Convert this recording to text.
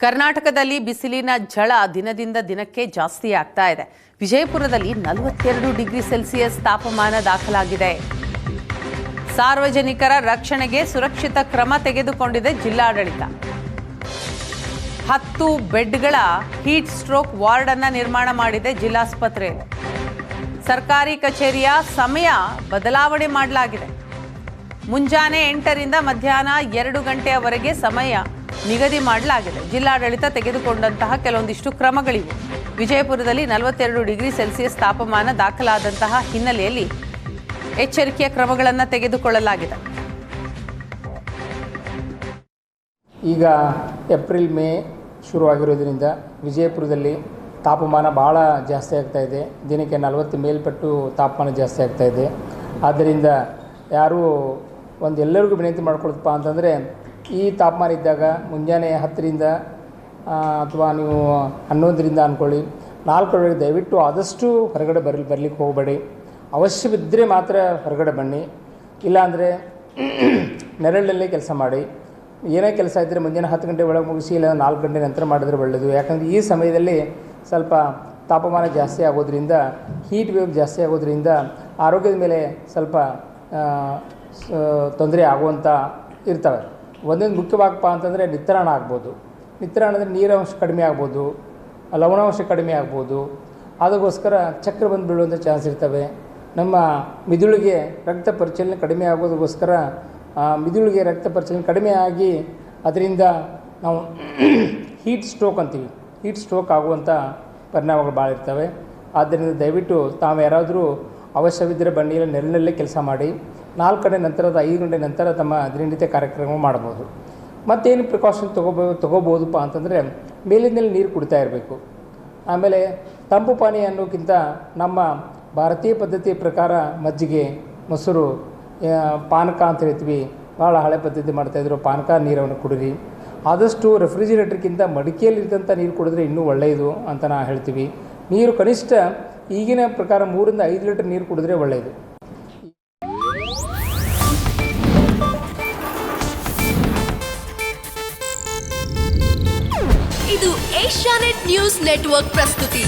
ಕರ್ನಾಟಕದಲ್ಲಿ ಬಿಸಿಲಿನ ಝಳ ದಿನದಿಂದ ದಿನಕ್ಕೆ ಜಾಸ್ತಿ ಆಗ್ತಾ ಇದೆ. ವಿಜಯಪುರದಲ್ಲಿ 42 ಡಿಗ್ರಿ ಸೆಲ್ಸಿಯಸ್ ತಾಪಮಾನ ದಾಖಲಾಗಿದೆ. ಸಾರ್ವಜನಿಕರ ರಕ್ಷಣೆಗೆ ಸುರಕ್ಷಿತ ಕ್ರಮ ತೆಗೆದುಕೊಂಡಿದೆ ಜಿಲ್ಲಾಡಳಿತ. 10 ಬೆಡ್ಗಳ ಹೀಟ್ ಸ್ಟ್ರೋಕ್ ವಾರ್ಡ್ ಅನ್ನು ನಿರ್ಮಾಣ ಮಾಡಿದೆ ಜಿಲ್ಲಾಸ್ಪತ್ರೆಯಲ್ಲಿ. ಸರ್ಕಾರಿ ಕಚೇರಿಯ ಸಮಯ ಬದಲಾವಣೆ ಮಾಡಲಾಗಿದೆ. ಮುಂಜಾನೆ 8ರಿಂದ ಮಧ್ಯಾಹ್ನ 2 ಗಂಟೆಯವರೆಗೆ ಸಮಯ ನಿಗದಿ ಮಾಡಲಾಗಿದೆ. ಜಿಲ್ಲಾಡಳಿತ ತೆಗೆದುಕೊಂಡಂತಹ ಕೆಲವೊಂದಿಷ್ಟು ಕ್ರಮಗಳಿವೆ. ವಿಜಯಪುರದಲ್ಲಿ 42 ಡಿಗ್ರಿ ಸೆಲ್ಸಿಯಸ್ ತಾಪಮಾನ ದಾಖಲಾದಂತಹ ಹಿನ್ನೆಲೆಯಲ್ಲಿ ಎಚ್ಚರಿಕೆಯ ಕ್ರಮಗಳನ್ನು ತೆಗೆದುಕೊಳ್ಳಲಾಗಿದೆ. ಈಗ ಏಪ್ರಿಲ್ ಮೇ ಶುರುವಾಗಿರೋದ್ರಿಂದ ವಿಜಯಪುರದಲ್ಲಿ ತಾಪಮಾನ ಭಾಳ ಜಾಸ್ತಿ ಆಗ್ತಾಯಿದೆ. ದಿನಕ್ಕೆ 40 ಮೇಲ್ಪಟ್ಟು ತಾಪಮಾನ ಜಾಸ್ತಿ ಆಗ್ತಾಯಿದೆ. ಆದ್ದರಿಂದ ಯಾರೂ ಎಲ್ಲರಿಗೂ ವಿನಂತಿ ಮಾಡ್ಕೊಳ್ತಪ್ಪ ಅಂತಂದರೆ, ಈ ತಾಪಮಾನ ಇದ್ದಾಗ ಮುಂಜಾನೆ 10ರಿಂದ ಅಥವಾ ನೀವು 11ರಿಂದ ಅಂದ್ಕೊಳ್ಳಿ 4 ದಯವಿಟ್ಟು ಆದಷ್ಟು ಹೊರಗಡೆ ಬರಲಿಕ್ಕೆ ಹೋಗಬೇಡಿ. ಅವಶ್ಯವಿದ್ದರೆ ಮಾತ್ರ ಹೊರಗಡೆ ಬನ್ನಿ. ಇಲ್ಲಾಂದರೆ ನೆರಳಲ್ಲೇ ಕೆಲಸ ಮಾಡಿ. ಏನೇ ಕೆಲಸ ಇದ್ದರೆ ಮುಂಜಾನೆ 10 ಗಂಟೆ ಒಳಗೆ ಮುಗಿಸಿ, ಇಲ್ಲ 4 ಗಂಟೆ ನಂತರ ಮಾಡಿದ್ರೆ ಒಳ್ಳೆಯದು. ಯಾಕಂದರೆ ಈ ಸಮಯದಲ್ಲಿ ಸ್ವಲ್ಪ ತಾಪಮಾನ ಜಾಸ್ತಿ ಆಗೋದ್ರಿಂದ, ಹೀಟ್ ವೇವ್ ಜಾಸ್ತಿ ಆಗೋದ್ರಿಂದ ಆರೋಗ್ಯದ ಮೇಲೆ ಸ್ವಲ್ಪ ತೊಂದರೆ ಆಗುವಂಥ ಇರ್ತವೆ. ಒಂದೊಂದು ಮುಖ್ಯವಾಗಪ್ಪ ಅಂತಂದರೆ ನಿತ್ರಾಣ ಆಗ್ಬೋದು. ನಿತ್ರಾಣ ಅಂದರೆ ನೀರಾಂಶ ಕಡಿಮೆ ಆಗ್ಬೋದು, ಲವಣಾಂಶ ಕಡಿಮೆ ಆಗ್ಬೋದು. ಅದಕ್ಕೋಸ್ಕರ ಚಕ್ರ ಬಂದು ಬೀಳುವಂಥ ಚಾನ್ಸ್ ಇರ್ತವೆ. ನಮ್ಮ ಮಿದುಳಿಗೆ ರಕ್ತ ಪರಿಚಲನೆ ಕಡಿಮೆ ಆಗೋದಕ್ಕೋಸ್ಕರ ಮಿದುಳಿಗೆ ರಕ್ತ ಪರಿಚಲನೆ ಕಡಿಮೆ ಆಗಿ ಅದರಿಂದ ನಾವು ಹೀಟ್ ಸ್ಟ್ರೋಕ್ ಅಂತೀವಿ. ಹೀಟ್ ಸ್ಟ್ರೋಕ್ ಆಗುವಂಥ ಪರಿಣಾಮಗಳು ಭಾಳ ಇರ್ತವೆ. ಆದ್ದರಿಂದ ದಯವಿಟ್ಟು ತಾವು ಯಾರಾದರೂ ಅವಶ್ಯವಿದ್ದರೆ ಬಂಡಿಯಲ್ಲಿ ನೆರಳಲ್ಲೇ ಕೆಲಸ ಮಾಡಿ. 4 ಗಂಟೆ ನಂತರದ 5 ಗಂಟೆ ನಂತರ ತಮ್ಮ ದಿನನಿತ್ಯ ಕಾರ್ಯಕ್ರಮ ಮಾಡ್ಬೋದು. ಮತ್ತೇನು ಪ್ರಿಕಾಷನ್ ತೊಗೋಬೋದಪ್ಪ ಅಂತಂದರೆ, ಮೇಲಿನಲ್ಲಿ ನೀರು ಕುಡಿತಾ ಇರಬೇಕು. ಆಮೇಲೆ ತಂಪು ಪಾನೀಯ ಅನ್ನೋಕ್ಕಿಂತ ನಮ್ಮ ಭಾರತೀಯ ಪದ್ಧತಿಯ ಪ್ರಕಾರ ಮಜ್ಜಿಗೆ, ಮೊಸರು, ಪಾನಕ ಅಂತ ಹೇಳ್ತೀವಿ, ಭಾಳ ಹಳೆ ಪದ್ಧತಿ ಮಾಡ್ತಾಯಿದ್ರು. ಪಾನಕ ನೀರನ್ನು ಕುಡಿರಿ. ಆದಷ್ಟು ರೆಫ್ರಿಜಿರೇಟರ್ಗಿಂತ ಮಡಿಕೆಯಲ್ಲಿದ್ದಂಥ ನೀರು ಕುಡಿದ್ರೆ ಇನ್ನೂ ಒಳ್ಳೆಯದು ಅಂತ ನಾವು ಹೇಳ್ತೀವಿ. ನೀರು ಕನಿಷ್ಠ ಈಗಿನ ಪ್ರಕಾರ 3ರಿಂದ 5 ಲೀಟರ್ ನೀರು ಕುಡಿದ್ರೆ ಒಳ್ಳೆಯದು. ಇದು ಏಷ್ಯಾನೆಟ್ ನ್ಯೂಸ್ ನೆಟ್ವರ್ಕ್ ಪ್ರಸ್ತುತಿ.